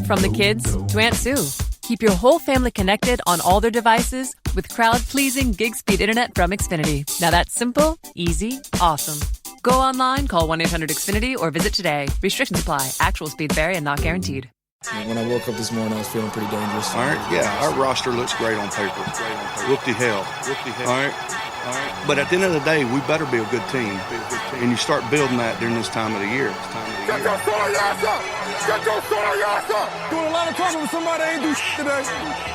From the kids to Aunt Sue. Keep your whole family connected on all their devices with crowd-pleasing gig-speed internet from Xfinity. Now that's simple, easy, awesome. Go online, call 1-800-XFINITY, or visit today. Restrictions apply. Actual speed vary and not guaranteed. When I woke up this morning, I was feeling pretty dangerous. All right, yeah, our roster looks great on paper. Whoop-de hell. All right. But at the end of the day, we better be a good team. And you start building that during this time of the year. Get your sorry ass up! Get your sorry ass up! Doing a lot of talking with somebody that ain't do shit today.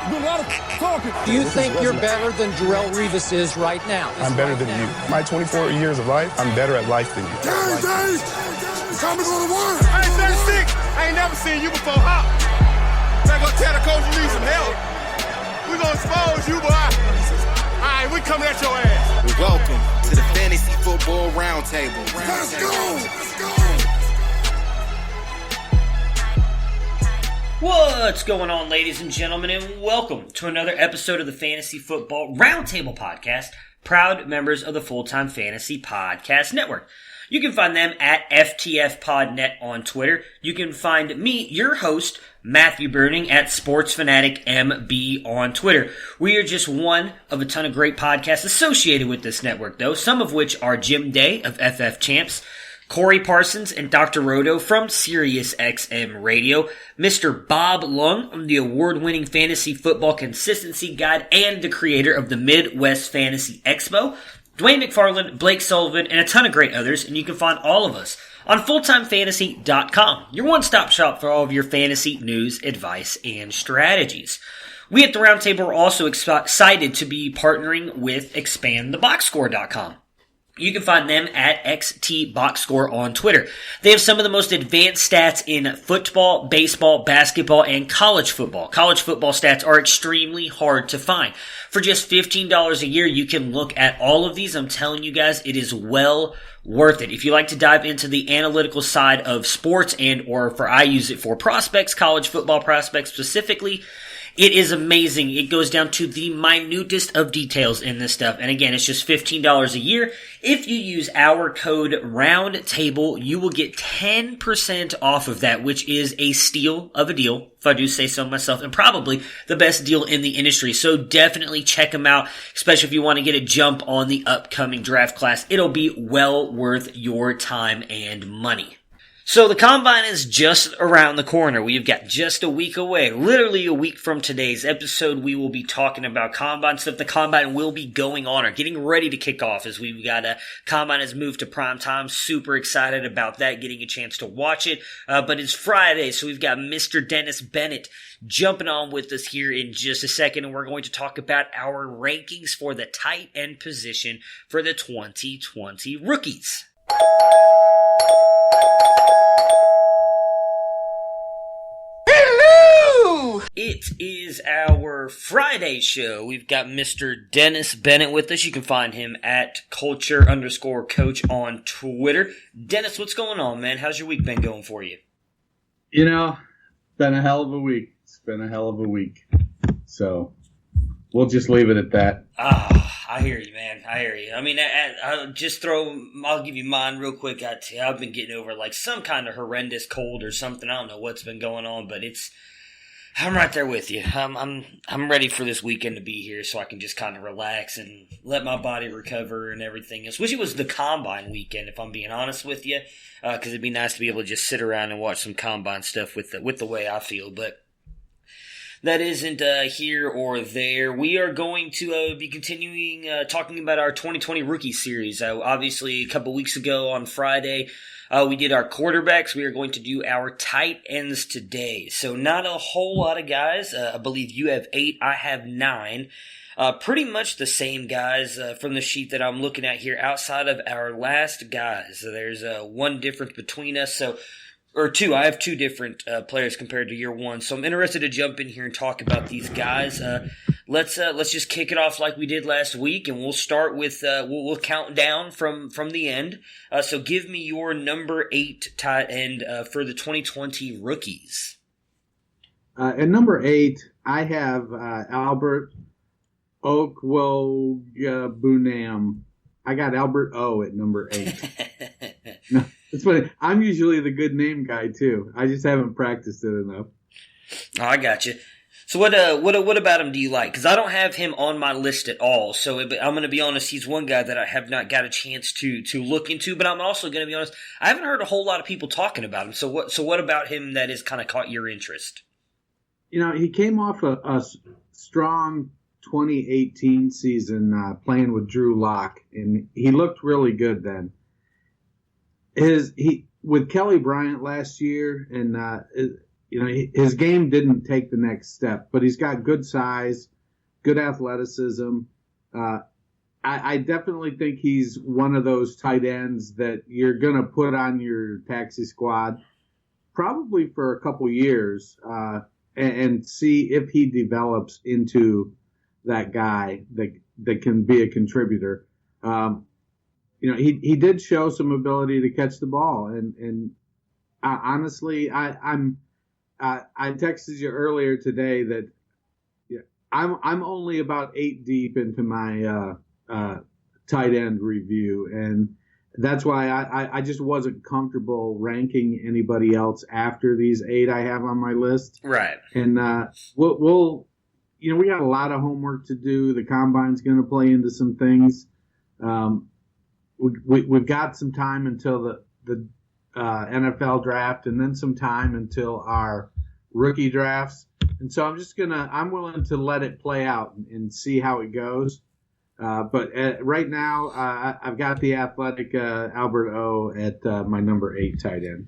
Doing a lot of talking. Do you think you're better than Jarrell Revis is right now? I'm better than you. My 24 years of life, I'm better at life than you. Dave! Time to go to work! I ain't 36. I ain't never seen you before, huh? Better go tell the coach you need some help. We gonna expose you, boy. All right, we coming at your ass. Welcome to the Fantasy Football Roundtable. Let's go! Let's go! What's going on, ladies and gentlemen, and welcome to another episode of the Fantasy Football Roundtable Podcast, proud members of the Full-Time Fantasy Podcast Network. You can find them at FTFPodNet on Twitter. You can find me, your host, Matthew Burning, at SportsFanaticMB on Twitter. We are just one of a ton of great podcasts associated with this network, though, some of which are Jim Day of FF Champs, Corey Parsons and Dr. Roto from SiriusXM Radio, Mr. Bob Lung from the award-winning Fantasy Football Consistency Guide and the creator of the Midwest Fantasy Expo, Dwayne McFarland, Blake Sullivan, and a ton of great others, and you can find all of us on FullTimeFantasy.com, your one-stop shop for all of your fantasy news, advice, and strategies. We at the Roundtable are also excited to be partnering with ExpandTheBoxScore.com. You can find them at XTBoxScore on Twitter. They have some of the most advanced stats in football, baseball, basketball, and college football. College football stats are extremely hard to find. For just $15 a year, you can look at all of these. I'm telling you guys, it is well worth it. If you like to dive into the analytical side of sports I use it for prospects, college football prospects specifically, it is amazing. It goes down to the minutest of details in this stuff. And again, it's just $15 a year. If you use our code ROUNDTABLE, you will get 10% off of that, which is a steal of a deal, if I do say so myself, and probably the best deal in the industry. So definitely check them out, especially if you want to get a jump on the upcoming draft class. It'll be well worth your time and money. So the Combine is just around the corner. We've got just a week away. Literally a week from today's episode, we will be talking about Combine stuff. The Combine will be going on or getting ready to kick off as we've got Combine has moved to prime time. Super excited about that, getting a chance to watch it. But it's Friday, so we've got Mr. Dennis Bennett jumping on with us here in just a second, and we're going to talk about our rankings for the tight end position for the 2020 rookies. It is our Friday show. We've got Mr. Dennis Bennett with us. You can find him at culture_coach on Twitter. Dennis, what's going on, man? How's your week been going for you? You know, been a hell of a week. It's been a hell of a week. So we'll just leave it at that. I hear you, man. I hear you. I mean, I'll give you mine real quick. I've been getting over like some kind of horrendous cold or something. I don't know what's been going on, but I'm right there with you. I'm ready for this weekend to be here so I can just kind of relax and let my body recover and everything else. Wish it was the Combine weekend, if I'm being honest with you, because it'd be nice to be able to just sit around and watch some Combine stuff with the way I feel. But that isn't here or there. We are going to be continuing talking about our 2020 Rookie Series. Obviously, a couple weeks ago on Friday, we did our quarterbacks. We are going to do our tight ends today. So not a whole lot of guys. I believe you have 8. I have 9. Pretty much the same guys from the sheet that I'm looking at here outside of our last guys. There's one difference between us. Or 2. I have 2 different players compared to year 1. So I'm interested to jump in here and talk about these guys. Let's just kick it off like we did last week, and we'll start with we'll count down from the end. So give me your number 8 tight end for the 2020 rookies. At number 8, I have Albert Okwuegbunam. I got Albert O at number 8. No, it's funny. I'm usually the good name guy too. I just haven't practiced it enough. Oh, I got you. So what about him do you like? Because I don't have him on my list at all. So I'm going to be honest, he's one guy that I have not got a chance to look into. But I'm also going to be honest, I haven't heard a whole lot of people talking about him. So what about him that has kind of caught your interest? He came off a strong 2018 season playing with Drew Lock, and he looked really good then. With Kelly Bryant last year, and his game didn't take the next step, but he's got good size, good athleticism. I definitely think he's one of those tight ends that you're going to put on your taxi squad probably for a couple years and see if he develops into that guy that can be a contributor. He did show some ability to catch the ball, and honestly, I texted you earlier today that I'm only about 8 deep into my tight end review, and that's why I just wasn't comfortable ranking anybody else after these 8 I have on my list. Right. And we got a lot of homework to do. The combine's going to play into some things. We've got some time until the NFL draft, and then some time until our rookie drafts. And so I'm willing to let it play out and see how it goes. But right now, I've got the athletic Albert O at my number 8 tight end.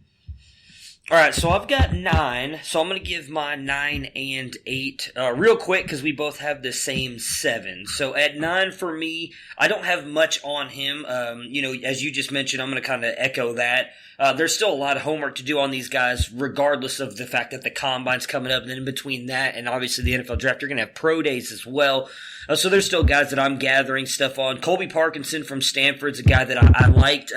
All right, so I've got 9, so I'm going to give my 9 and 8 real quick because we both have the same 7. So at 9 for me, I don't have much on him. As you just mentioned, I'm going to kind of echo that. There's still a lot of homework to do on these guys, regardless of the fact that the combine's coming up. And then in between that and obviously the NFL draft, you're going to have pro days as well. So there's still guys that I'm gathering stuff on. Colby Parkinson from Stanford's a guy that I liked.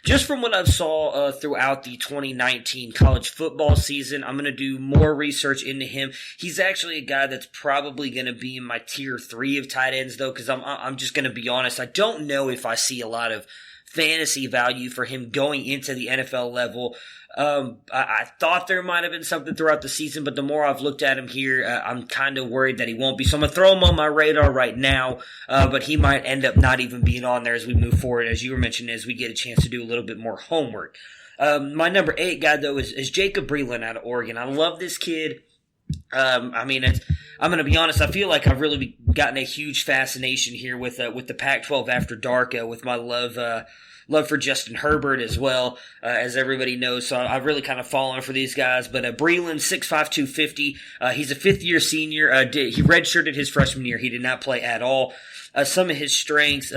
Just from what I saw throughout the 2019 college football season, I'm going to do more research into him. He's actually a guy that's probably going to be in my tier 3 of tight ends, though, because I'm just going to be honest. I don't know if I see a lot of fantasy value for him going into the NFL level. I thought there might have been something throughout the season, but the more I've looked at him here, I'm kind of worried that he won't be. So I'm going to throw him on my radar right now, but he might end up not even being on there as we move forward, as you were mentioning, as we get a chance to do a little bit more homework. My number 8 guy, though, is Jacob Breeland out of Oregon. I love this kid. I'm going to be honest, I feel like I've really gotten a huge fascination here with the Pac-12 After Dark, with my love for Justin Herbert as well, as everybody knows. So I've really kind of fallen for these guys. But Breeland, 6'5", 250. He's a fifth-year senior. He redshirted his freshman year. He did not play at all. Some of his strengths,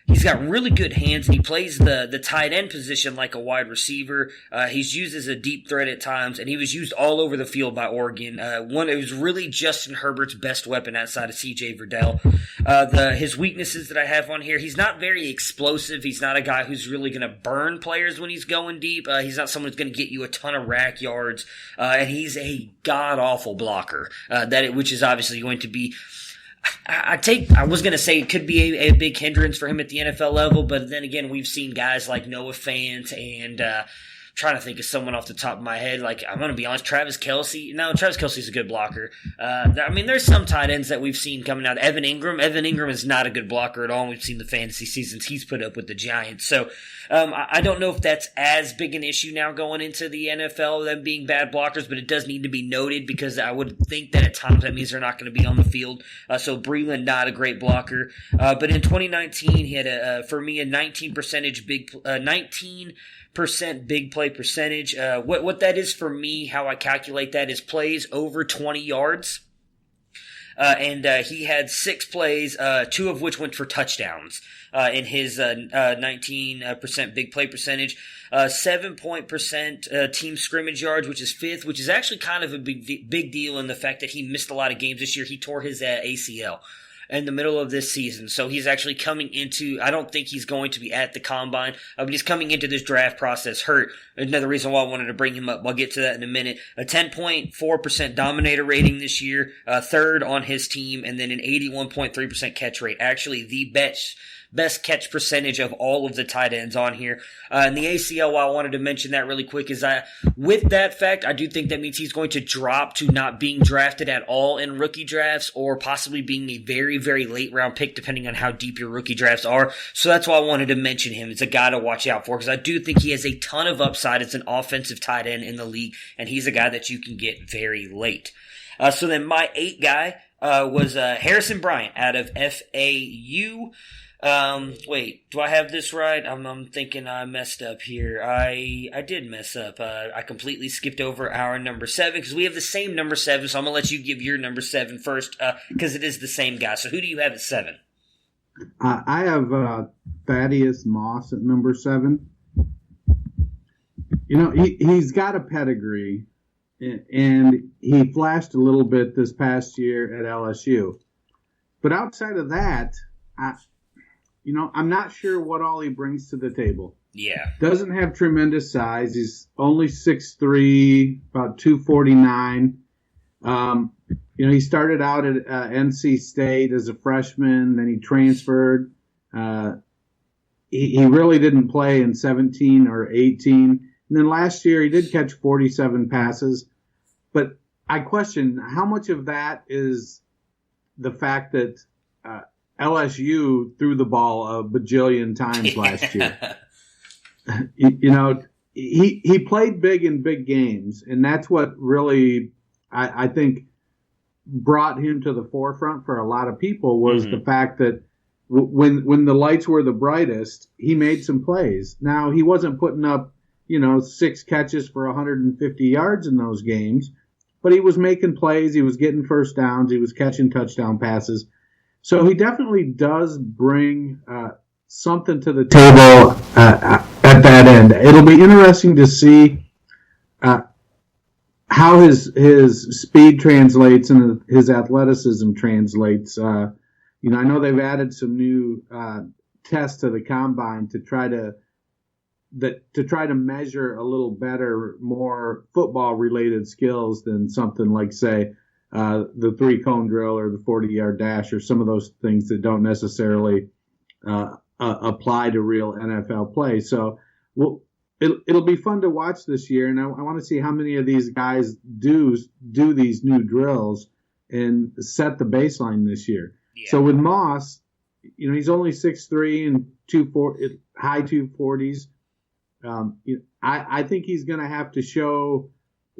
he's got really good hands, and he plays the tight end position like a wide receiver. He's used as a deep threat at times, and he was used all over the field by Oregon. It was really Justin Herbert's best weapon outside of C.J. Verdell. His weaknesses that I have on here, he's not very explosive. He's not a guy who's really going to burn players when he's going deep. He's not someone who's going to get you a ton of rack yards, and he's a god-awful blocker, which is obviously going to be... I was going to say it could be a big hindrance for him at the NFL level, but then again, we've seen guys like Noah Fant and trying to think of someone off the top of my head. Like, I'm going to be honest, Travis Kelce. No, Travis Kelce's a good blocker. There's some tight ends that we've seen coming out. Evan Ingram is not a good blocker at all. We've seen the fantasy seasons he's put up with the Giants. So I don't know if that's as big an issue now going into the NFL, them being bad blockers, but it does need to be noted because I would think that at times that means they're not going to be on the field. So Breeland, not a great blocker. But in 2019, he had, for me, a 19% big play percentage. What that is for me, how I calculate that is plays over 20 yards. And he had 6 plays, 2 of which went for touchdowns in his 19% big play percentage. 7% team scrimmage yards, which is 5th, which is actually kind of a big deal in the fact that he missed a lot of games this year. He tore his ACL in the middle of this season. So he's actually coming into, I don't think he's going to be at the combine, but he's coming into this draft process hurt. Another reason why I wanted to bring him up. I'll get to that in a minute. A 10.4% dominator rating this year, 3rd on his team, and then an 81.3% catch rate. Actually, the best best catch percentage of all of the tight ends on here. And the ACL, why I wanted to mention that really quick is with that fact, I do think that means he's going to drop to not being drafted at all in rookie drafts or possibly being a very, very late round pick depending on how deep your rookie drafts are. So that's why I wanted to mention him. It's a guy to watch out for because I do think he has a ton of upside as an offensive tight end in the league, and he's a guy that you can get very late. So then my 8 guy was Harrison Bryant out of FAU. Wait, do I have this right? I'm thinking I messed up here. I did mess up. I completely skipped over our number 7 because we have the same number 7, so I'm going to let you give your number 7 first because it is the same guy. So who do you have at 7? I have Thaddeus Moss at number 7. You know, he's got a pedigree. And he flashed a little bit this past year at LSU. But outside of that, I'm not sure what all he brings to the table. Yeah. Doesn't have tremendous size. He's only 6'3", about 249. He started out at NC State as a freshman. Then he transferred. He really didn't play in 17 or 18. And then last year, he did catch 47 passes. But I question how much of that is the fact that LSU threw the ball a bajillion times last year. He played big in big games, and that's what really, I think, brought him to the forefront for a lot of people was the fact that when the lights were the brightest, he made some plays. Now, he wasn't putting up 6 catches for 150 yards in those games. But he was making plays. He was getting first downs. He was catching touchdown passes. So he definitely does bring something to the table at that end. It'll be interesting to see how his speed translates and his athleticism translates. I know they've added some new tests to the combine to try to measure a little better, more football-related skills than something like, say, the 3-cone drill or the 40-yard dash or some of those things that don't necessarily apply to real NFL play. So it'll be fun to watch this year, and I want to see how many of these guys do these new drills and set the baseline this year. Yeah. So with Moss, he's only 6'3" and high 240s. I think he's going to have to show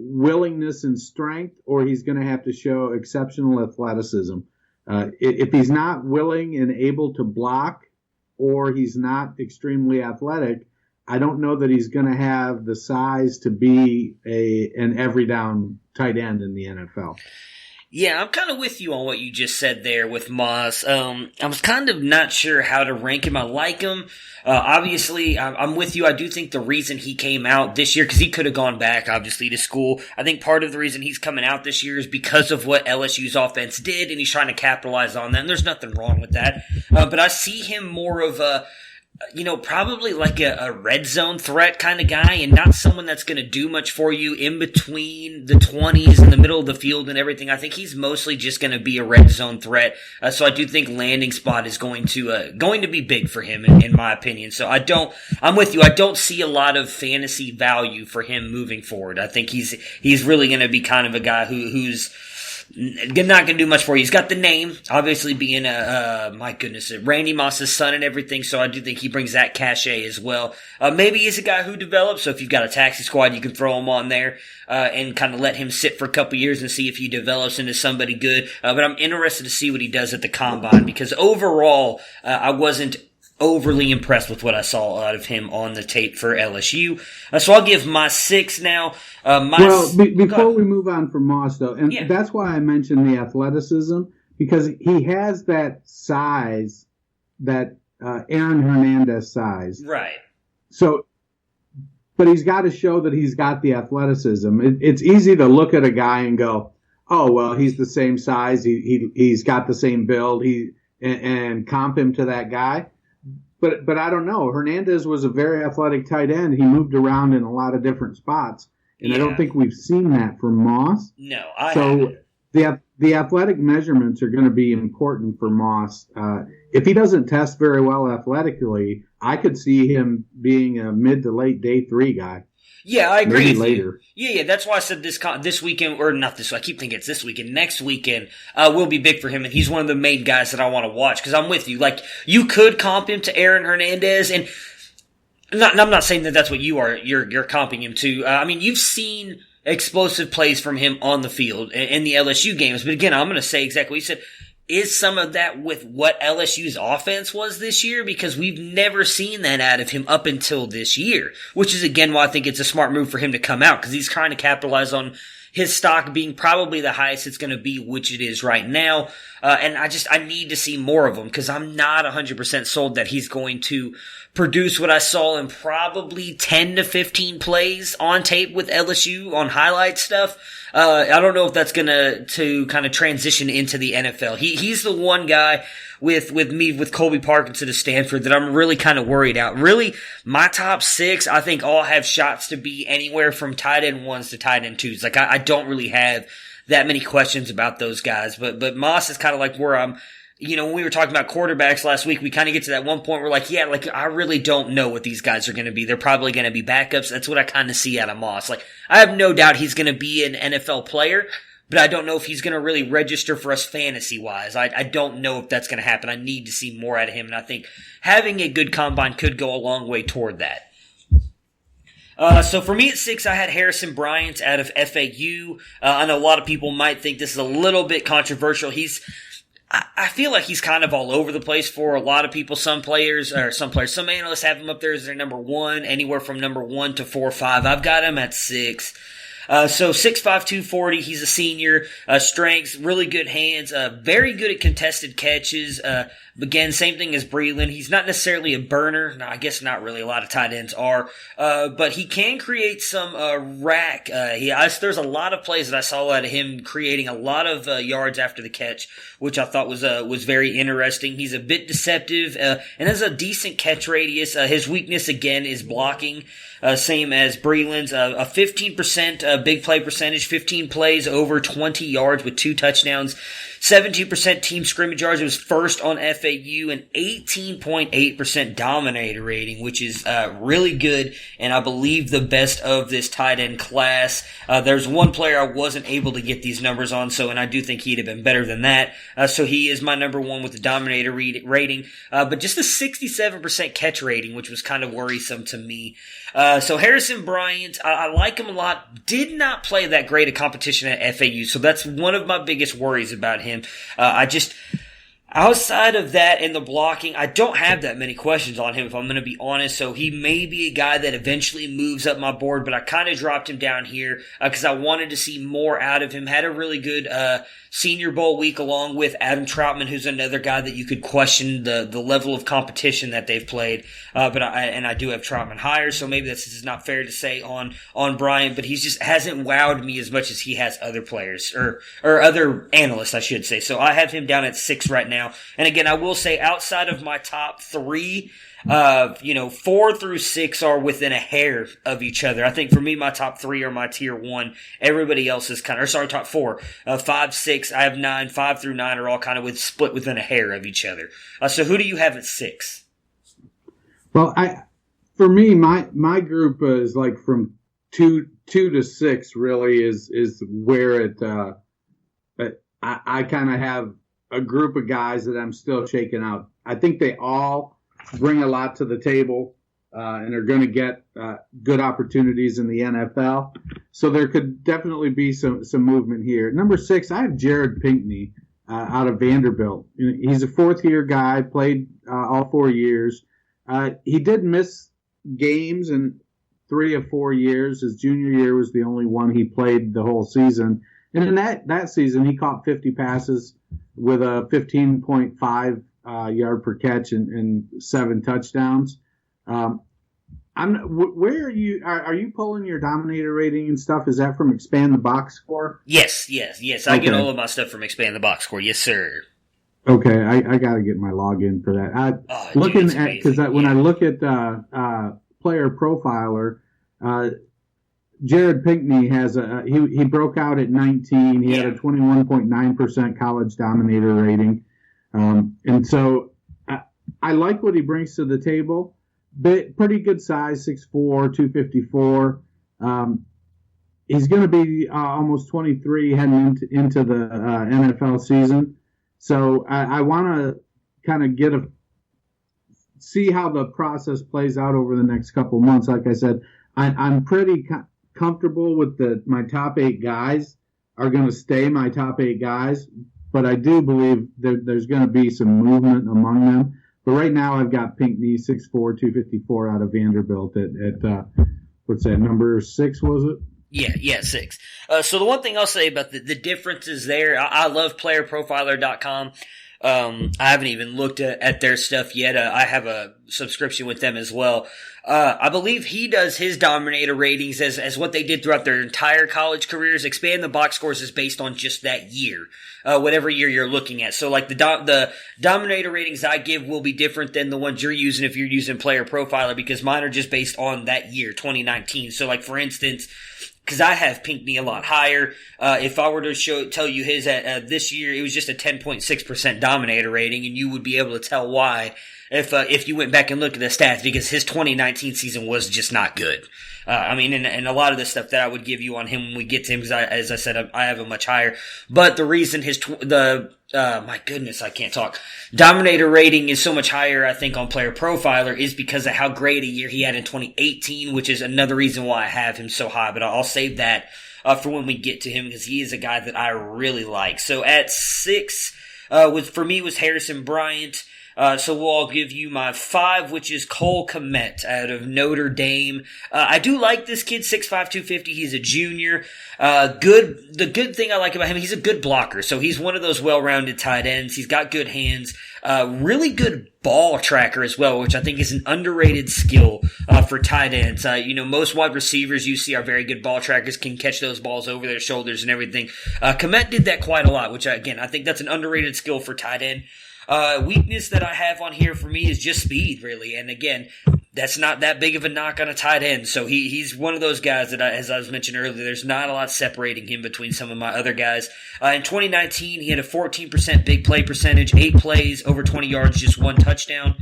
willingness and strength, or he's going to have to show exceptional athleticism. If he's not willing and able to block, or he's not extremely athletic, I don't know that he's going to have the size to be an every down tight end in the NFL. Yeah, I'm kind of with you on what you just said there with Moss. I was kind of not sure how to rank him. I like him. Obviously, I'm with you. I do think the reason he came out this year, because he could have gone back, obviously, to school. I think part of the reason he's coming out this year is because of what LSU's offense did, and he's trying to capitalize on that, and there's nothing wrong with that. But I see him more of a, probably like a red zone threat kind of guy, and not someone that's going to do much for you in between the 20s in the middle of the field and everything. I think he's mostly just going to be a red zone threat. So I do think landing spot is going to be big for him in my opinion. So I'm with you. I don't see a lot of fantasy value for him moving forward. I think he's really going to be kind of a guy who's not going to do much for you. He's got the name, obviously being Randy Moss's son and everything, so I do think he brings that cachet as well. Maybe he's a guy who develops, so if you've got a taxi squad, you can throw him on there and kind of let him sit for a couple years and see if he develops into somebody good. But I'm interested to see what he does at the combine, because overall, I wasn't overly impressed with what I saw out of him on the tape for LSU. So I'll give my 6 now. Before we move on from Moss, though, and that's why I mentioned the athleticism, because he has that size, that Aaron Hernandez size. Right. So, but he's got to show that he's got the athleticism. It's easy to look at a guy and go, oh, well, he's the same size. He's got the same build. And comp him to that guy. But I don't know. Hernandez was a very athletic tight end. He moved around in a lot of different spots, and I don't think we've seen that from Moss. No, so the the athletic measurements are going to be important for Moss. If he doesn't test very well athletically, I could see him being a mid to late day 3 guy. Yeah, I agree Maybe with later. you. Yeah, that's why I said this weekend, or not this, I keep thinking it's this weekend, next weekend will be big for him, and he's one of the main guys that I want to watch, because I'm with you. Like, you could comp him to Aaron Hernandez, and I'm not saying that that's what you are, you're comping him to. I mean, you've seen explosive plays from him on the field in the LSU games, but again, I'm going to say exactly what you said. Is some of that with what LSU's offense was this year? Because we've never seen that out of him up until this year, which is again why I think it's a smart move for him to come out, because he's trying to capitalize on his stock being probably the highest it's going to be, which it is right now. And I need to see more of him, because I'm not 100% sold that he's going to produce what I saw in probably 10 to 15 plays on tape with LSU on highlight stuff. I don't know if that's to kind of transition into the NFL. He's the one guy with Colby Parkinson to Stanford that I'm really kind of worried out. Really, my top 6, I think all have shots to be anywhere from tight end 1s to tight end 2s. Like, I don't really have that many questions about those guys, but Moss is kind of like where I'm, when we were talking about quarterbacks last week, we kind of get to that one point where I really don't know what these guys are going to be. They're probably going to be backups. That's what I kind of see out of Moss. Like, I have no doubt he's going to be an NFL player, but I don't know if he's going to really register for us fantasy-wise. I don't know if that's going to happen. I need to see more out of him, and I think having a good combine could go a long way toward that. So for me at 6, I had Harrison Bryant out of FAU. I know a lot of people might think this is a little bit controversial. I feel like he's kind of all over the place for a lot of people. Some analysts have him up there as their number 1, anywhere from number 1 to 4 or 5. I've got him at 6. So 6'5", 240, he's a senior, strengths, really good hands, very good at contested catches, again, same thing as Breeland. He's not necessarily a burner. No, I guess not really. A lot of tight ends are, but he can create some, rack. There's a lot of plays that I saw out of him creating a lot of, yards after the catch, which I thought was very interesting. He's a bit deceptive, and has a decent catch radius. His weakness again is blocking. Same as Breeland's, a 15% big play percentage, 15 plays over 20 yards with 2 touchdowns, 17% team scrimmage yards. It was first on FAU, and 18.8% dominator rating, which is really good, and I believe the best of this tight end class. There's one player I wasn't able to get these numbers on, and I do think he'd have been better than that. So he is my number 1 with the dominator rating, but just a 67% catch rating, which was kind of worrisome to me. So Harrison Bryant, I like him a lot. Did not play that great a competition at FAU, so that's one of my biggest worries about him. Outside of that and the blocking, I don't have that many questions on him, if I'm going to be honest. So he may be a guy that eventually moves up my board, but I kind of dropped him down here because I wanted to see more out of him. Had a really good Senior Bowl week along with Adam Trautman, who's another guy that you could question the level of competition that they've played. But I do have Trautman higher, so maybe this is not fair to say on Bryant, but he just hasn't wowed me as much as he has other players or other analysts, I should say. So I have him down at 6 right now. And again, I will say outside of my top 3, 4 through 6 are within a hair of each other. I think for me, my top 3 are my tier 1. Everybody else is top 4. 5, 6, I have 9. 5 through 9 are all kind of split within a hair of each other. So who do you have at 6? Well, for me, my group is like from 2 to 6 really is where I kind of have a group of guys that I'm still shaking out. I think they all bring a lot to the table and are going to get good opportunities in the NFL. So there could definitely be some movement here. Number 6, I have Jared Pinkney out of Vanderbilt. He's a 4th-year guy, played all 4 years. He did miss games in 3 of 4 years. His junior year was the only one he played the whole season. And in that season, he caught 50 passes with a 15.5 yard per catch and 7 touchdowns. Where are you? Are you pulling your dominator rating and stuff? Is that from Expand the Box Score? Yes. I get all of my stuff from Expand the Box Score. Yes, sir. Okay, I got to get my login for that. When I look at Player Profiler, Jared Pinkney has he broke out at 19. He had a 21.9% college dominator rating. And so I like what he brings to the table. Pretty good size, 6'4", 254. He's going to be almost 23 heading into the NFL season. So I want to kind of see how the process plays out over the next couple months. Like I said, I'm pretty comfortable with my top 8 guys are going to stay my top 8 guys, but I do believe there's going to be some movement among them. But right now I've got Pinkney, 6'4", 254 out of Vanderbilt at what's that, number 6, was it? Yeah, 6. So the one thing I'll say about the differences there, I love playerprofiler.com. I haven't even looked at their stuff yet. I have a subscription with them as well. I believe he does his dominator ratings as what they did throughout their entire college careers. Expand the box scores is based on just that year, whatever year you're looking at. So like the dominator ratings I give will be different than the ones you're using if you're using Player Profiler, because mine are just based on that year, 2019. So like for instance, because I have Pinkney a lot higher. If I were to tell you his this year, it was just a 10.6% dominator rating, and you would be able to tell why if you went back and looked at the stats, because his 2019 season was just not good. And a lot of the stuff that I would give you on him when we get to him, because as I said, I have him much higher. But the reason my goodness, I can't talk. Dominator rating is so much higher, I think, on Player Profiler is because of how great a year he had in 2018, which is another reason why I have him so high. But I'll save that for when we get to him, because he is a guy that I really like. So at 6, for me was Harrison Bryant. So we'll all give you my 5, which is Cole Kmet out of Notre Dame. I do like this kid, 6'5", 250. He's a junior. The good thing I like about him, he's a good blocker. So he's one of those well-rounded tight ends. He's got good hands. Really good ball tracker as well, which I think is an underrated skill for tight ends. Most wide receivers you see are very good ball trackers, can catch those balls over their shoulders and everything. Kmet did that quite a lot, which again, I think that's an underrated skill for tight end. Weakness that I have on here for me is just speed, really. And again, that's not that big of a knock on a tight end. So he's one of those guys that, as I was mentioning earlier, there's not a lot separating him between some of my other guys. In 2019, he had a 14% big play percentage, 8 plays, over 20 yards, just 1 touchdown.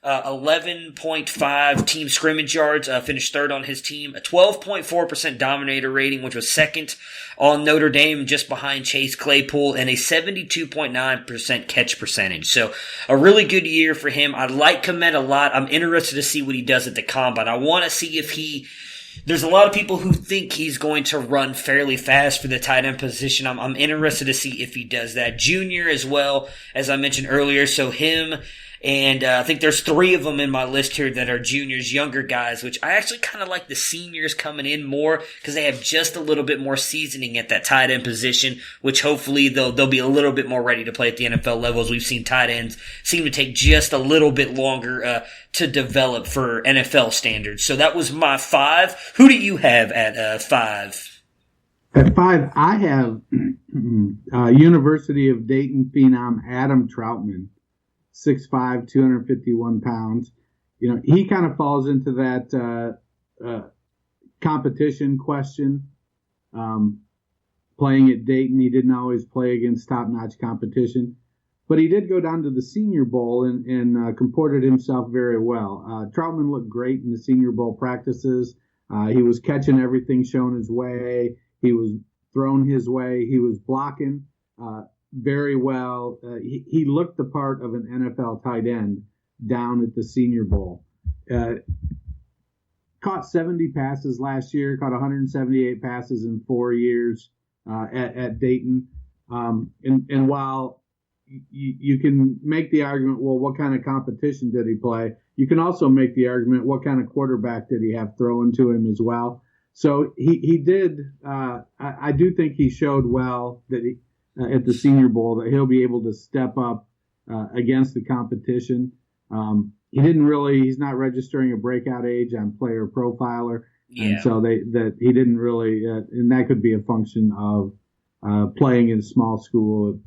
11.5 team scrimmage yards, finished 3rd on his team. A 12.4% dominator rating, which was 2nd on Notre Dame, just behind Chase Claypool, and a 72.9% catch percentage. So a really good year for him. I like Kmet a lot. I'm interested to see what he does at the combine. I want to see if there's a lot of people who think he's going to run fairly fast for the tight end position. I'm interested to see if he does that. Junior as well, as I mentioned earlier. So him, and I think there's 3 of them in my list here that are juniors, younger guys, which I actually kind of like the seniors coming in more because they have just a little bit more seasoning at that tight end position, which hopefully they'll be a little bit more ready to play at the NFL levels. We've seen tight ends seem to take just a little bit longer to develop for NFL standards. So that was my 5. Who do you have at 5? At 5, I have University of Dayton phenom Adam Trautman. 6'5", 251 pounds. He kind of falls into that competition question. Playing at Dayton, he didn't always play against top-notch competition. But he did go down to the Senior Bowl and comported himself very well. Trautman looked great in the Senior Bowl practices. He was catching everything shown his way. He was thrown his way. He was blocking very well. He looked the part of an NFL tight end down at the Senior Bowl. Caught 70 passes last year, caught 178 passes in 4 years at Dayton. And while you can make the argument, well, what kind of competition did he play? You can also make the argument, what kind of quarterback did he have thrown to him as well? So he did. I do think he showed well that at the Senior Bowl that he'll be able to step up against the competition. He's not registering a breakout age on Player Profiler. Yeah. And so he didn't really, and that could be a function of playing in small school.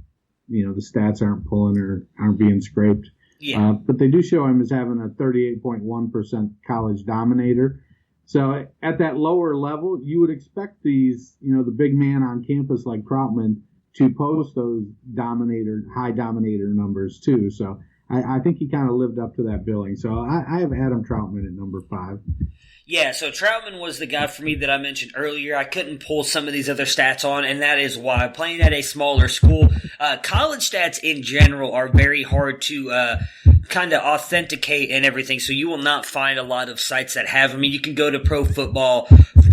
The stats aren't pulling or aren't being scraped. Yeah. But they do show him as having a 38.1% college dominator. So at that lower level, you would expect these, the big man on campus like Trautman to post those high dominator numbers too. So I think he kind of lived up to that billing. So I have Adam Trautman at number 5. Yeah, so Trautman was the guy for me that I mentioned earlier. I couldn't pull some of these other stats on, and that is why. Playing at a smaller school, college stats in general are very hard to kind of authenticate and everything, so you will not find a lot of sites that have them. I mean, you can go to Pro Football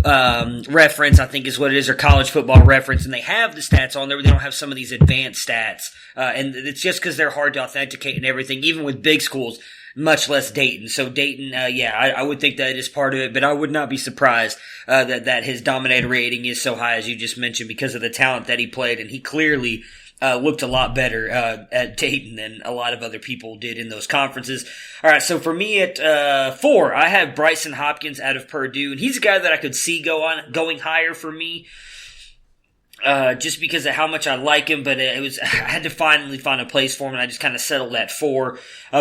Reference, I think is what it is, or College Football Reference, and they have the stats on there, but they don't have some of these advanced stats. And it's just because they're hard to authenticate and everything, even with big schools. Much less Dayton. So Dayton, I would think that is part of it, but I would not be surprised that his dominator rating is so high, as you just mentioned, because of the talent that he played, and he clearly looked a lot better at Dayton than a lot of other people did in those conferences. All right, so for me at 4, I have Bryson Hopkins out of Purdue, and he's a guy that I could see going higher for me. Just because of how much I like him, but I had to finally find a place for him, and I just kind of settled at 4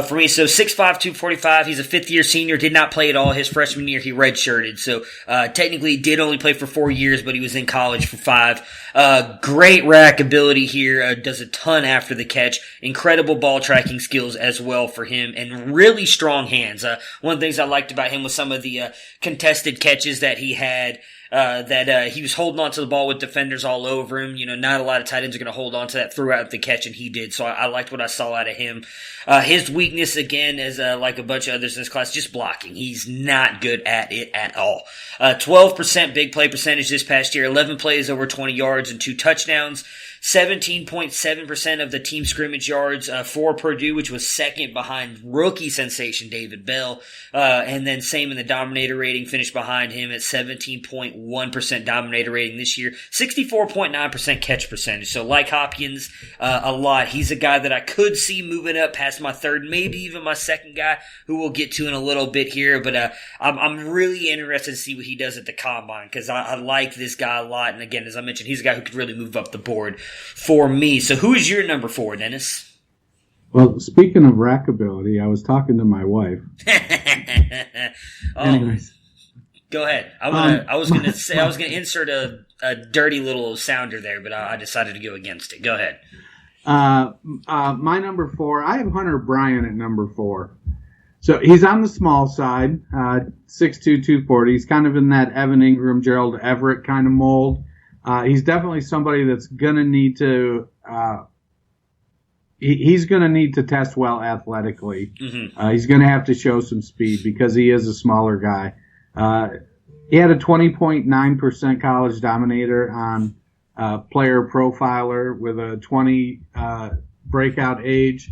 for me. So 6'5", 245. He's a 5th-year senior. Did not play at all his freshman year. He redshirted, so technically he did only play for 4 years, but he was in college for 5. Great rack ability here. Does a ton after the catch. Incredible ball tracking skills as well for him, and really strong hands. One of the things I liked about him was some of the contested catches that he had. That he was holding on to the ball with defenders all over him. Not a lot of tight ends are going to hold on to that throughout the catch, and he did. So I liked what I saw out of him. His weakness, again, is like a bunch of others in this class, just blocking. He's not good at it at all. 12% big play percentage this past year, 11 plays over 20 yards and 2 touchdowns. 17.7% of the team scrimmage yards for Purdue, which was second behind rookie sensation David Bell. And then same in the dominator rating, finished behind him at 17.1% dominator rating this year. 64.9% catch percentage. So like Hopkins, a lot. He's a guy that I could see moving up past my 3rd, maybe even my 2nd guy, who we'll get to in a little bit here. But I'm really interested to see what he does at the combine, because I like this guy a lot. And again, as I mentioned, he's a guy who could really move up the board for me. So who is your number 4, Dennis? Well, speaking of rackability, I was talking to my wife. Anyways, go ahead. I was going to insert a dirty little sounder there, but I decided to go against it. Go ahead. My number 4, I have Hunter Bryant at number 4. So he's on the small side, 6'2", 240. He's kind of in that Evan Ingram, Gerald Everett kind of mold. He's definitely somebody that's going to need to he's going to need to test well athletically. Mm-hmm. He's going to have to show some speed because he is a smaller guy. He had a 20.9% college dominator on Player Profiler with a 20 breakout age.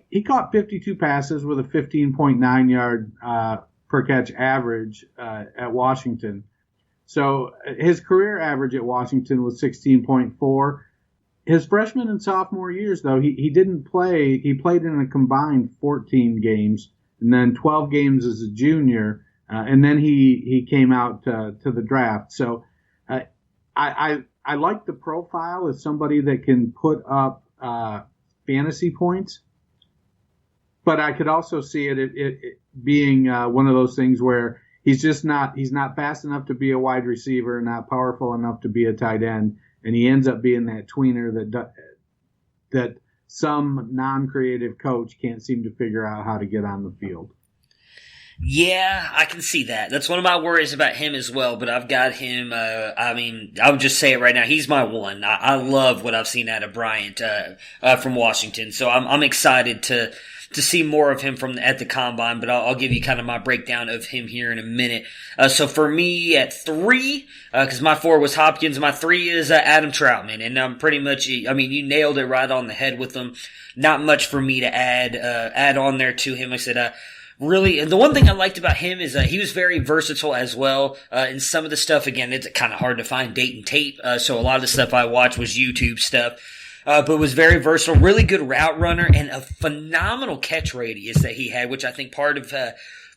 He caught 52 passes with a 15.9 yard per catch average at Washington. So his career average at Washington was 16.4. His freshman and sophomore years, though, he didn't play. He played in a combined 14 games, and then 12 games as a junior, and then he came out to the draft. So I like the profile as somebody that can put up fantasy points, but I could also see it being one of those things where he's not fast enough to be a wide receiver, not powerful enough to be a tight end, and he ends up being that tweener that some non-creative coach can't seem to figure out how to get on the field. Yeah, I can see that. That's one of my worries about him as well, but I've got him, I would just say it right now. He's my one. I love what I've seen out of Bryant from Washington, so I'm excited to see more of him at the combine, but I'll give you kind of my breakdown of him here in a minute. So for me at 3, because my 4 was Hopkins, my 3 is Adam Trautman, and I'm pretty much, you nailed it right on the head with him. Not much for me to add on there to him. Like I said, really, and the one thing I liked about him is he was very versatile as well. In some of the stuff, again, it's kind of hard to find Dayton tape, so a lot of the stuff I watched was YouTube stuff. But was very versatile, really good route runner, and a phenomenal catch radius that he had, which I think part of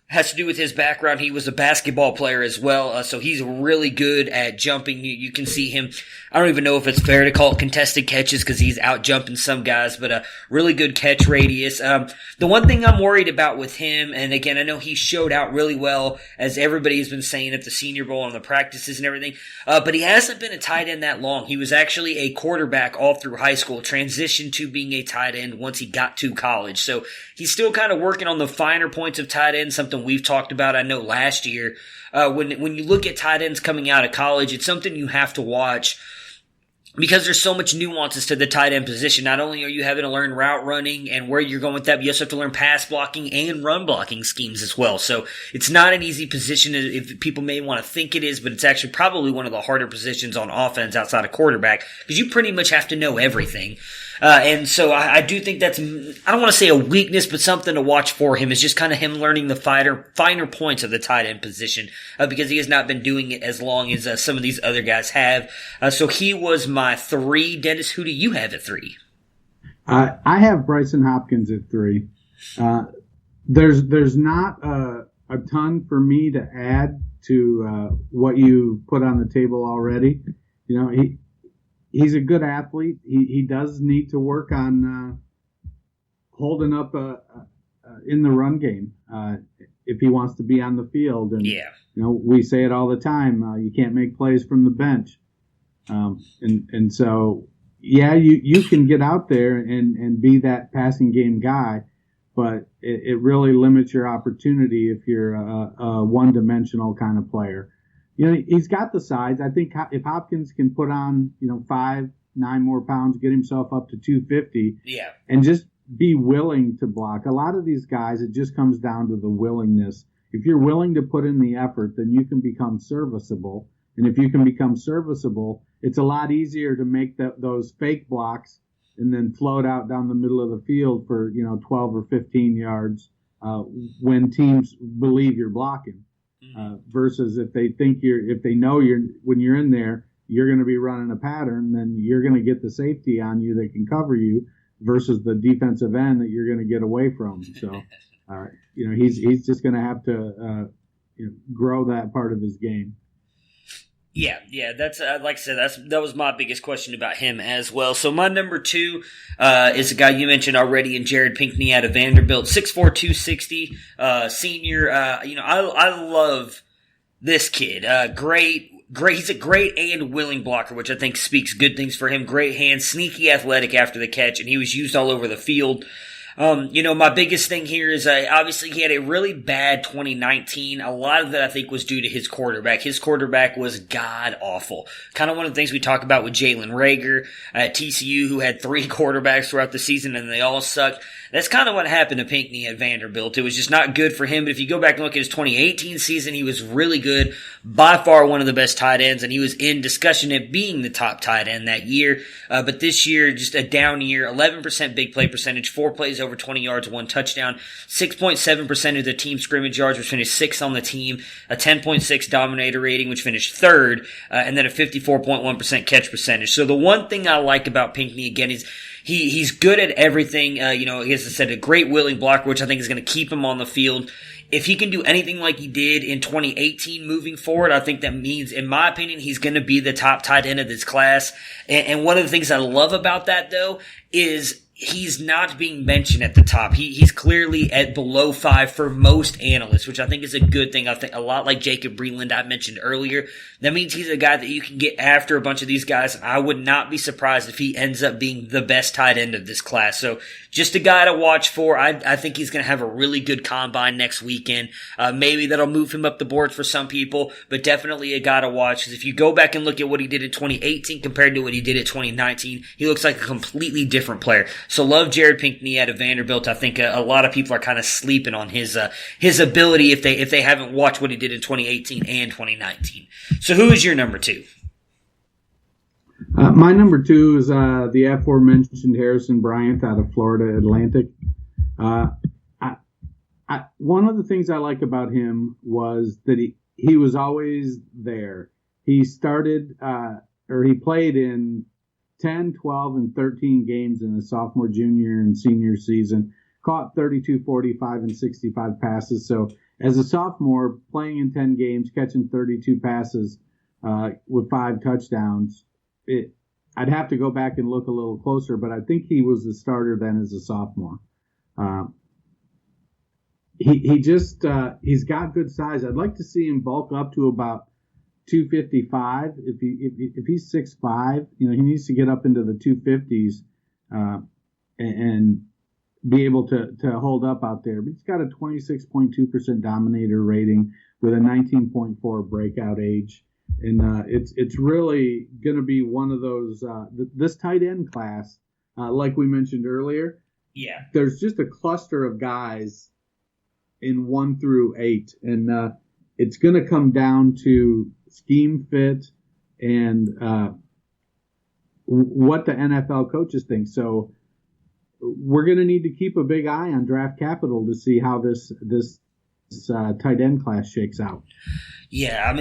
has to do with his background. He was a basketball player as well, so he's really good at jumping. You can see him. I don't even know if it's fair to call it contested catches because he's out jumping some guys, but a really good catch radius. The one thing I'm worried about with him, and again, I know he showed out really well, as everybody has been saying at the Senior Bowl and the practices and everything, but he hasn't been a tight end that long. He was actually a quarterback all through high school, transitioned to being a tight end once he got to college. So he's still kind of working on the finer points of tight end, something we've talked about, I know, last year. When you look at tight ends coming out of college, it's something you have to watch because there's so much nuances to the tight end position. Not only are you having to learn route running and where you're going with that, but you also have to learn pass blocking and run blocking schemes as well. So it's not an easy position if people may want to think it is, but it's actually probably one of the harder positions on offense outside of quarterback because you pretty much have to know everything. And so I do think that's, I don't want to say a weakness, but something to watch for him is just kind of him learning the finer points of the tight end position, because he has not been doing it as long as some of these other guys have. So he was my 3. Dennis, who do you have at 3? I have Bryson Hopkins at 3. There's not a ton for me to add to what you put on the table already. You know, he's a good athlete. He does need to work on holding up in the run game if he wants to be on the field. And you know, we say it all the time. You can't make plays from the bench. And so, yeah, you can get out there and be that passing game guy, but it really limits your opportunity if you're a one-dimensional kind of player. You know, he's got the size. I think if Hopkins can put on, 5-9 more pounds, get himself up to 250, and just be willing to block. A lot of these guys, it just comes down to the willingness. If you're willing to put in the effort, then you can become serviceable. And if you can become serviceable, it's a lot easier to make those fake blocks and then float out down the middle of the field for 12 or 15 yards when teams believe you're blocking. Versus if they know when you're in there, you're going to be running a pattern, then you're going to get the safety on you that can cover you versus the defensive end that you're going to get away from. So, he's just going to have to grow that part of his game. Yeah, that's like I said, that was my biggest question about him as well. So my number 2 is a guy you mentioned already, in Jared Pinkney out of Vanderbilt, 6'4", 260, senior. I love this kid. Great. He's a great and willing blocker, which I think speaks good things for him. Great hands, sneaky athletic after the catch, and he was used all over the field. My biggest thing here is obviously he had a really bad 2019. A lot of that I think was due to his quarterback. His quarterback was god awful. Kind of one of the things we talk about with Jalen Reagor at TCU, who had 3 quarterbacks throughout the season and they all sucked. That's kind of what happened to Pinkney at Vanderbilt. It was just not good for him. But if you go back and look at his 2018 season, he was really good. By far one of the best tight ends, and he was in discussion at being the top tight end that year. But this year, just a down year. 11% big play percentage, 4 plays over 20 yards, 1 touchdown, 6.7% of the team scrimmage yards, which finished 6th on the team, a 10.6 dominator rating, which finished 3rd, and then a 54.1% catch percentage. So the one thing I like about Pinkney, again, is he's good at everything. He has, as I said, a great willing blocker, which I think is going to keep him on the field. If he can do anything like he did in 2018 moving forward, I think that means, in my opinion, he's going to be the top tight end of this class. And one of the things I love about that, though, is he's not being mentioned at the top. He's clearly at below 5 for most analysts, which I think is a good thing. I think a lot like Jacob Breeland I mentioned earlier. That means he's a guy that you can get after a bunch of these guys. I would not be surprised if he ends up being the best tight end of this class. So just a guy to watch for. I think he's going to have a really good combine next weekend. Maybe that'll move him up the boards for some people, but definitely a guy to watch. Because if you go back and look at what he did in 2018 compared to what he did in 2019, he looks like a completely different player. So love Jared Pinkney out of Vanderbilt. I think a lot of people are kind of sleeping on his ability if they haven't watched what he did in 2018 and 2019. So who is your number 2? My number 2 is the aforementioned Harrison Bryant out of Florida Atlantic. One of the things I like about him was that he was always there. He started he played in 10, 12, and 13 games in his sophomore, junior, and senior season. Caught 32, 45, and 65 passes. So as a sophomore, playing in 10 games, catching 32 passes with 5 touchdowns, I'd have to go back and look a little closer, but I think he was the starter then as a sophomore. He's got good size. I'd like to see him bulk up to about 255. If he's 6'5", he needs to get up into the 250s and be able to hold up out there. But he's got a 26.2% dominator rating with a 19.4 breakout age. And it's really going to be one of those, this tight end class, like we mentioned earlier. Yeah. There's just a cluster of guys in 1 through 8. And it's going to come down to scheme fit and what the NFL coaches think. So we're going to need to keep a big eye on draft capital to see how this tight end class shakes out. Yeah,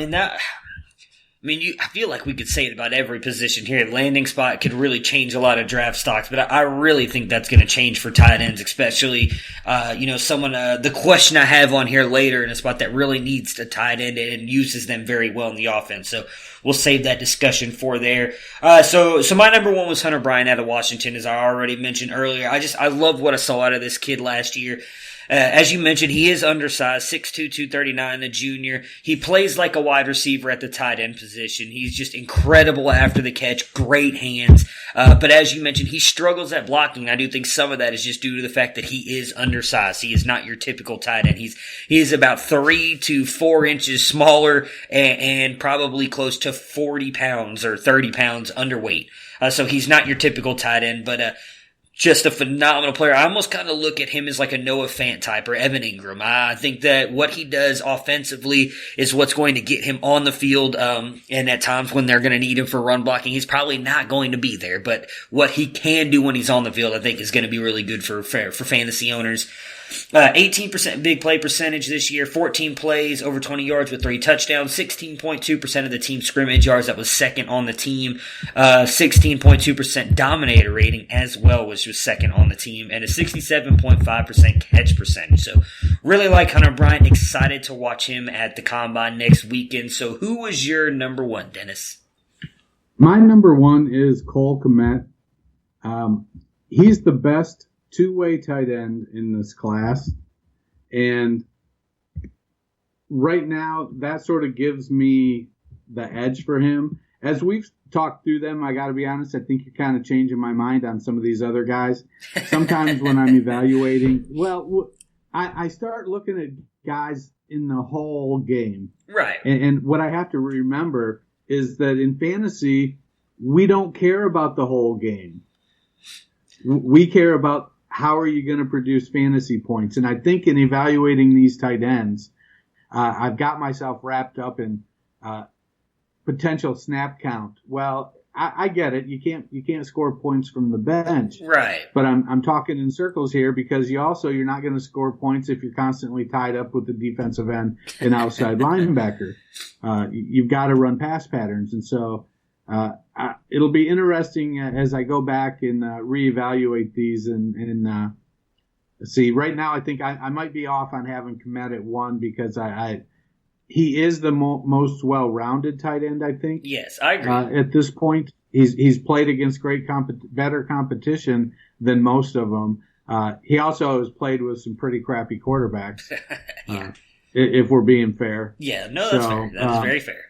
I feel like we could say it about every position here. Landing spot could really change a lot of draft stocks, but I really think that's going to change for tight ends, especially, the question I have on here later in a spot that really needs a tight end and uses them very well in the offense. So we'll save that discussion for there. So my number 1 was Hunter Bryant out of Washington, as I already mentioned earlier. I love what I saw out of this kid last year. As you mentioned, he is undersized, 6'2", 239, a junior. He plays like a wide receiver at the tight end position. He's just incredible after the catch, great hands. But as you mentioned, he struggles at blocking. I do think some of that is just due to the fact that he is undersized. He is not your typical tight end. He is about 3 to 4 inches smaller and probably close to 40 pounds or 30 pounds underweight. So he's not your typical tight end, but just a phenomenal player. I almost kind of look at him as like a Noah Fant type or Evan Ingram. I think that what he does offensively is what's going to get him on the field. And at times when they're going to need him for run blocking, he's probably not going to be there. But what he can do when he's on the field, I think is going to be really good for fantasy owners. 18% big play percentage this year, 14 plays, over 20 yards with 3 touchdowns, 16.2% of the team scrimmage yards, that was second on the team, 16.2% dominator rating as well, which was second on the team, and a 67.5% catch percentage. So really like Hunter Bryant, excited to watch him at the Combine next weekend. So who was your number 1, Dennis? My number 1 is Cole Kmet. He's the best two-way tight end in this class, and right now that sort of gives me the edge for him. As we've talked through them, I got to be honest, I think you're kind of changing my mind on some of these other guys. Sometimes when I'm evaluating, I start looking at guys in the whole game. Right. And what I have to remember is that in fantasy, we don't care about the whole game. We care about how are you going to produce fantasy points? And I think in evaluating these tight ends, I've got myself wrapped up in potential snap count. Well, I get it. You can't score points from the bench. Right. But I'm talking in circles here because you're not going to score points if you're constantly tied up with the defensive end and outside linebacker. You've got to run pass patterns. And so it'll be interesting as I go back and reevaluate these and see. Right now, I think I might be off on having Kmet at 1 because he is the most well-rounded tight end, I think. Yes, I agree. At this point, he's played against better competition than most of them. He also has played with some pretty crappy quarterbacks, yeah. If we're being fair. Yeah, no, that's fair. That's very fair.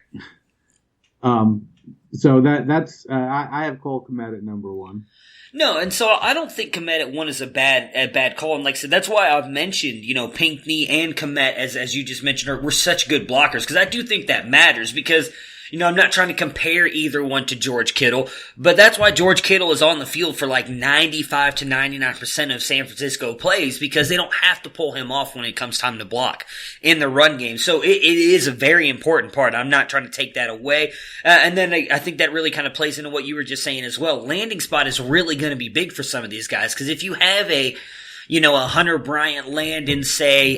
So that's I have Cole Kmet at number 1. No, and so I don't think Kmet at 1 is a bad call. And like I said, that's why I've mentioned, Pinkney and Kmet, as you just mentioned, were such good blockers. Because I do think that matters because, I'm not trying to compare either one to George Kittle, but that's why George Kittle is on the field for like 95 to 99% of San Francisco plays because they don't have to pull him off when it comes time to block in the run game. So it is a very important part. I'm not trying to take that away. And then I think that really kind of plays into what you were just saying as well. Landing spot is really going to be big for some of these guys because if you have a Hunter Bryant land in, say,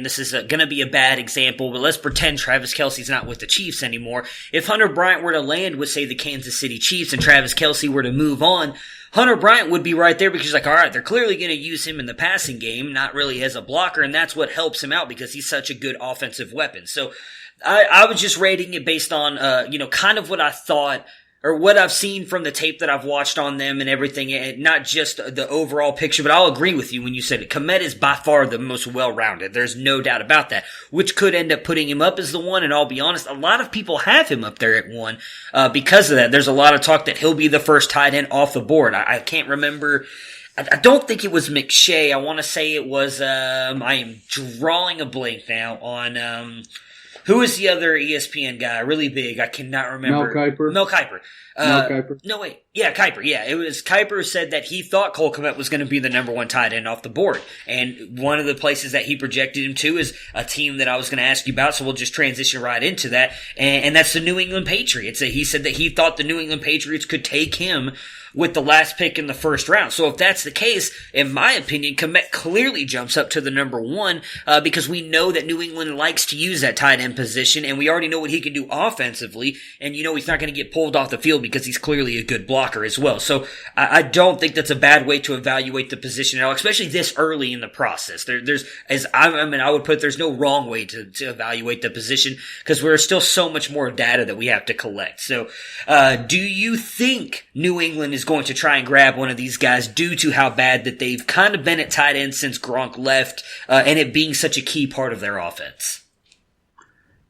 this is going to be a bad example, but let's pretend Travis Kelce's not with the Chiefs anymore. If Hunter Bryant were to land with, say, the Kansas City Chiefs and Travis Kelce were to move on, Hunter Bryant would be right there because he's like, all right, they're clearly going to use him in the passing game, not really as a blocker, and that's what helps him out because he's such a good offensive weapon. So I was just rating it based on, kind of what I thought or what I've seen from the tape that I've watched on them and everything, and not just the overall picture, but I'll agree with you when you said it. Kmet is by far the most well-rounded. There's no doubt about that, which could end up putting him up as the one, and I'll be honest, a lot of people have him up there at one because of that. There's a lot of talk that he'll be the first tight end off the board. I can't remember. I don't think it was McShay. I want to say it was, I am drawing a blank now on, who is the other ESPN guy? Really big. I cannot remember. Mel Kiper. No, wait. Yeah, Kiper. Yeah, it was Kiper said that he thought Cole Kmet was going to be the number one tight end off the board. And one of the places that he projected him to is a team that I was going to ask you about, so we'll just transition right into that. And that's the New England Patriots. He said that he thought the New England Patriots could take him with the last pick in the first round. So if that's the case, in my opinion, Kmet clearly jumps up to the number one because we know that New England likes to use that tight end position, and we already know what he can do offensively, and he's not going to get pulled off the field because he's clearly a good blocker as well. So I don't think that's a bad way to evaluate the position at all, especially this early in the process. I would put there's no wrong way to evaluate the position because there's still so much more data that we have to collect. So do you think New England is going to try and grab one of these guys due to how bad that they've kind of been at tight end since Gronk left and it being such a key part of their offense?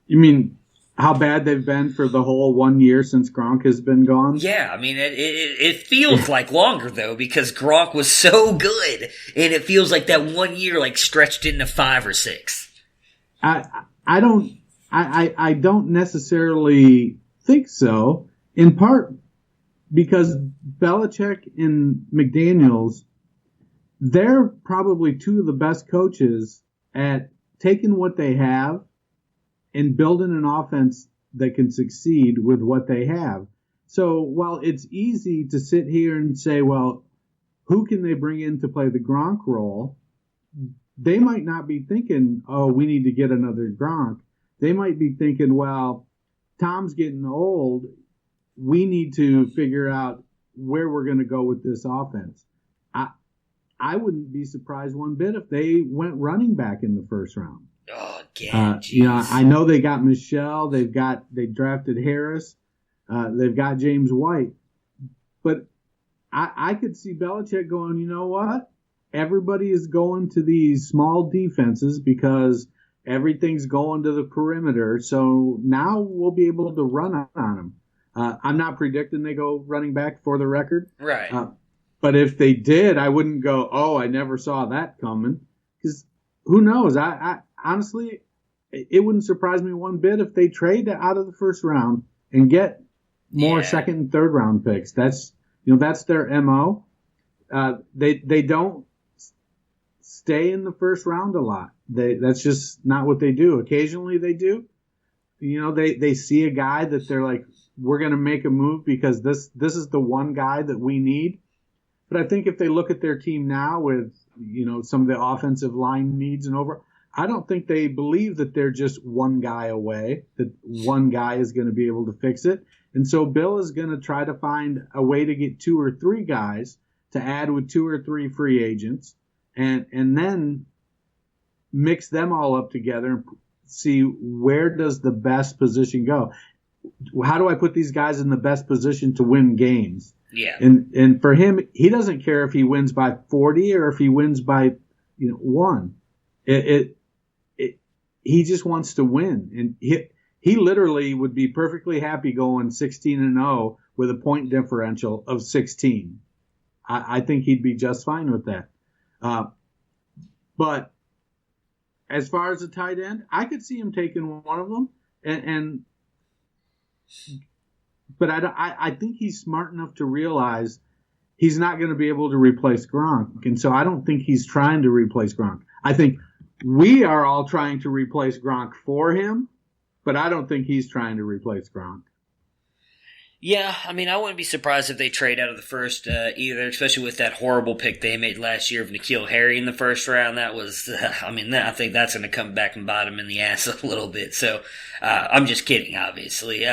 You mean how bad they've been for the whole 1 year since Gronk has been gone? Yeah, I mean, it feels like longer, though, because Gronk was so good, and it feels like that 1 year stretched into 5 or 6. I don't necessarily think so, in part because Belichick and McDaniels, they're probably two of the best coaches at taking what they have and building an offense that can succeed with what they have. So while it's easy to sit here and say, well, who can they bring in to play the Gronk role? They might not be thinking, oh, we need to get another Gronk. They might be thinking, well, Tom's getting old. We need to figure out where we're going to go with this offense. I wouldn't be surprised one bit if they went running back in the first round. Oh, again, I know they got Michelle. They drafted Harris. They've got James White. But I could see Belichick going, you know what? Everybody is going to these small defenses because everything's going to the perimeter. So now we'll be able to run on them. I'm not predicting they go running back for the record. Right. But if they did, I wouldn't go, oh, I never saw that coming. Because who knows? I honestly, it wouldn't surprise me one bit if they trade out of the first round and get more second and third round picks. That's their MO. They don't stay in the first round a lot. That's just not what they do. Occasionally they do. They see a guy that they're like, we're going to make a move because this is the one guy that we need. But I think if they look at their team now with, some of the offensive line needs and over, I don't think they believe that they're just one guy away, that one guy is going to be able to fix it. And so Bill is going to try to find a way to get 2 or 3 guys to add with 2 or 3 free agents and then mix them all up together and see where does the best position go. How do I put these guys in the best position to win games? Yeah. And for him, he doesn't care if he wins by 40 or if he wins by 1. He just wants to win. And he literally would be perfectly happy going 16-0 with a point differential of 16. I think he'd be just fine with that. But as far as a tight end, I could see him taking one of them. But I think he's smart enough to realize he's not going to be able to replace Gronk. And so I don't think he's trying to replace Gronk. I think we are all trying to replace Gronk for him, but I don't think he's trying to replace Gronk. Yeah, I mean, I wouldn't be surprised if they trade out of the first either, especially with that horrible pick they made last year of N'Keal Harry in the first round. That was, I think that's going to come back and bite him in the ass a little bit. So I'm just kidding, obviously.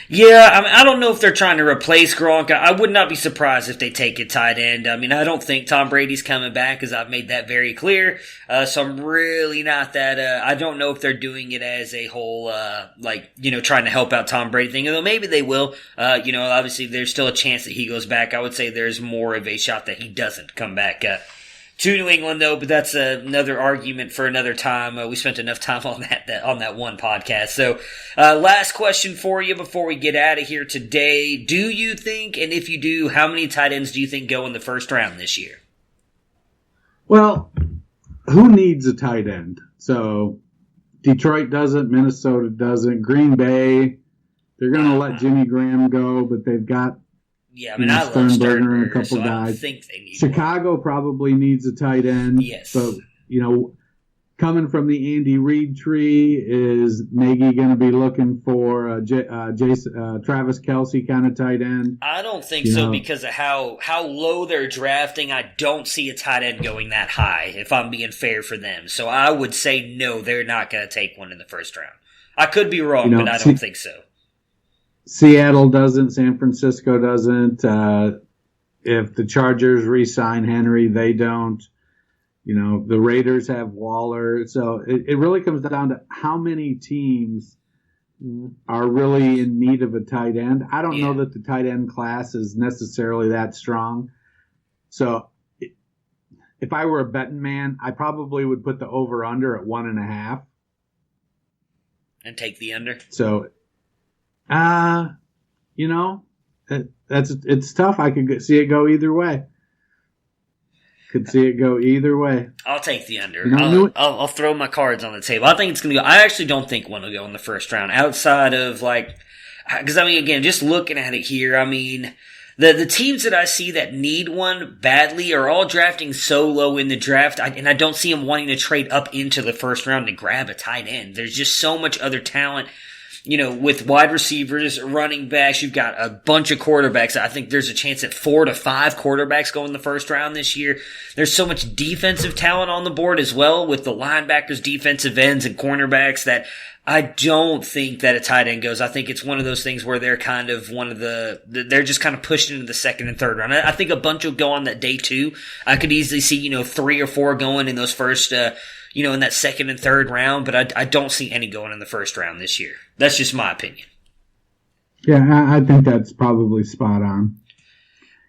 Yeah, I mean, I don't know if they're trying to replace Gronk. I would not be surprised if they take a tight end. I mean, I don't think Tom Brady's coming back, as I've made that very clear. So I'm really not that, I don't know if they're doing it as a whole, trying to help out Tom Brady thing. Although maybe they will. Obviously there's still a chance that he goes back. I would say there's more of a shot that he doesn't come back. To New England, though, but that's another argument for another time. We spent enough time on that one podcast. So, last question for you before we get out of here today. Do you think, and if you do, how many tight ends do you think go in the first round this year? Well, who needs a tight end? So, Detroit doesn't, Minnesota doesn't, Green Bay, they're going to let Jimmy Graham go, but they've got I love Sternberger and a couple so guys. I don't think they need Chicago one. probably needs a tight end. Yes. So, coming from the Andy Reid tree, is Nagy going to be looking for a Travis Kelce kind of tight end? I don't think so because of how low they're drafting. I don't see a tight end going that high, if I'm being fair for them. So I would say no, they're not going to take one in the first round. I could be wrong, but I don't think so. Seattle doesn't. San Francisco doesn't. If the Chargers re-sign Henry, they don't. The Raiders have Waller. So it really comes down to how many teams are really in need of a tight end. I don't know that the tight end class is necessarily that strong. So if I were a betting man, I probably would put the over-under at 1.5. And take the under? So... it's tough. I could see it go either way. I'll take the under. I'll throw my cards on the table. I think it's going to go. I actually don't think one will go in the first round outside of because again, just looking at it here, the teams that I see that need one badly are all drafting so low in the draft, and I don't see them wanting to trade up into the first round to grab a tight end. There's just so much other talent. With wide receivers, running backs, you've got a bunch of quarterbacks. I think there's a chance that 4 to 5 quarterbacks go in the first round this year. There's so much defensive talent on the board as well with the linebackers, defensive ends, and cornerbacks that I don't think that a tight end goes. I think it's one of those things where they're kind of they're just kind of pushed into the second and third round. I think a bunch will go on that day 2. I could easily see, 3 or 4 going in those first, in that second and third round, but I don't see any going in the first round this year. That's just my opinion. Yeah, I think that's probably spot on.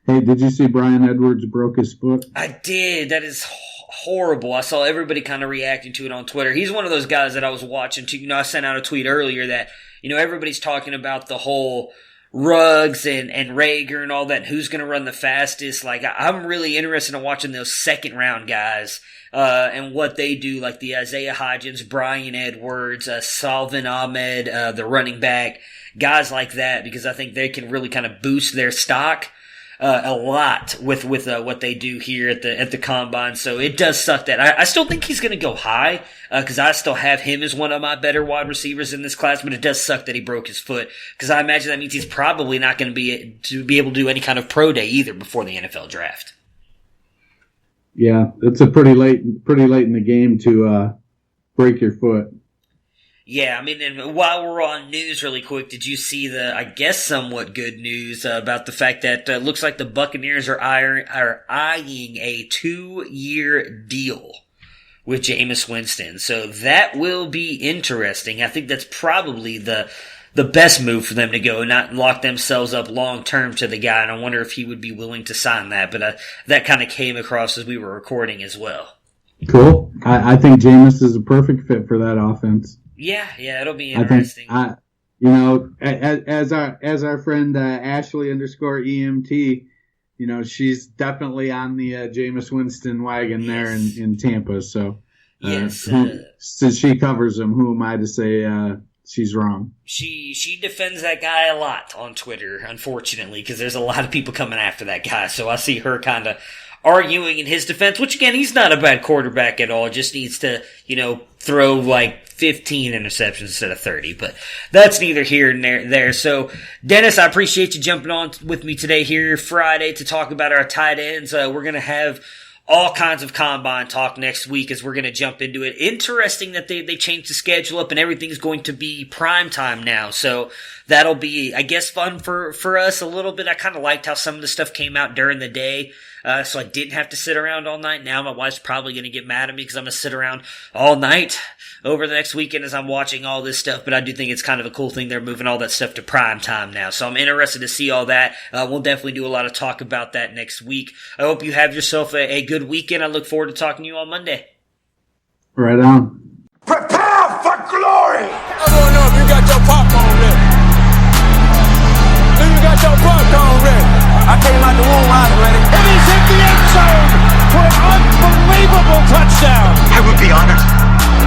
Hey, did you see Brian Edwards broke his foot? I did. That is horrible. I saw everybody kind of reacting to it on Twitter. He's one of those guys that I was watching too. I sent out a tweet earlier that, everybody's talking about the whole Ruggs and Rager and all that, who's going to run the fastest. I'm really interested in watching those second round guys and what they do, like the Isaiah Hodgins, Brian Edwards, Salvin Ahmed, the running back, guys like that, because I think they can really kind of boost their stock a lot with what they do here at the combine. So it does suck that I still think he's going to go high because I still have him as one of my better wide receivers in this class. But it does suck that he broke his foot because I imagine that means he's probably not going to be able to do any kind of pro day either before the NFL draft. Yeah, it's a pretty late in the game to break your foot. Yeah, and while we're on news really quick, did you see the, I guess, somewhat good news about the fact that looks like the Buccaneers are eyeing a 2-year deal with Jameis Winston. So that will be interesting. I think that's probably the best move for them to go, not lock themselves up long-term to the guy. And I wonder if he would be willing to sign that. But that kind of came across as we were recording as well. Cool. I think Jameis is a perfect fit for that offense. Yeah, it'll be interesting. I think, as our friend Ashley _EMT, she's definitely on the Jameis Winston wagon there in Tampa. So, yes, since she covers him, who am I to say she's wrong? She defends that guy a lot on Twitter, unfortunately, because there's a lot of people coming after that guy. So I see her kind of arguing in his defense, which again, he's not a bad quarterback at all. Just needs to, throw like 15 interceptions instead of 30. But that's neither here nor there. So, Dennis, I appreciate you jumping on with me today here Friday to talk about our tight ends. We're going to have all kinds of combine talk next week as we're going to jump into it. Interesting that they changed the schedule up and everything's going to be prime time now. So that'll be, I guess, fun for us a little bit. I kind of liked how some of the stuff came out during the day, so I didn't have to sit around all night. Now my wife's probably going to get mad at me because I'm going to sit around all night over the next weekend as I'm watching all this stuff, but I do think it's kind of a cool thing they're moving all that stuff to prime time now, so I'm interested to see all that. We'll definitely do a lot of talk about that next week. I hope you have yourself a good weekend. I look forward to talking to you on Monday. Right on. Prepare for glory! I don't know if you got your popcorn ready. Do you got your popcorn ready? I came out the womb, I was ready. And he's hit the end zone for an unbelievable touchdown. I would be honored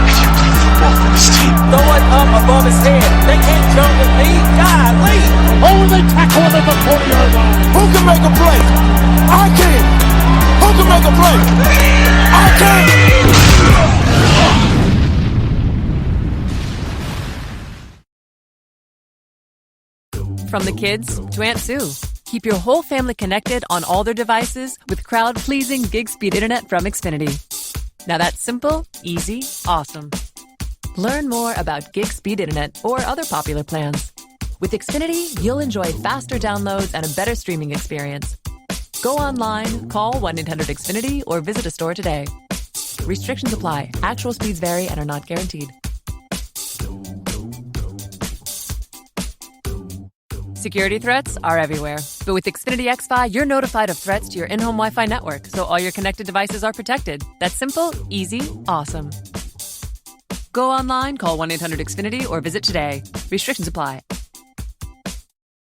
if you played football for this team. Throw it up above his head. They can't jump with me. Golly. Oh, they tackle him at the 40-yard line. Who can make a play? I can. Who can make a play? I can. From the kids to Aunt Sue, keep your whole family connected on all their devices with crowd-pleasing gig speed internet from Xfinity. Now that's simple, easy, awesome. Learn more about gig speed internet or other popular plans. With Xfinity, you'll enjoy faster downloads and a better streaming experience. Go online, call 1-800-XFINITY or visit a store today. Restrictions apply. Actual speeds vary and are not guaranteed. Security threats are everywhere. But with Xfinity XFi, you're notified of threats to your in-home Wi-Fi network, so all your connected devices are protected. That's simple, easy, awesome. Go online, call 1-800-XFINITY or visit today. Restrictions apply.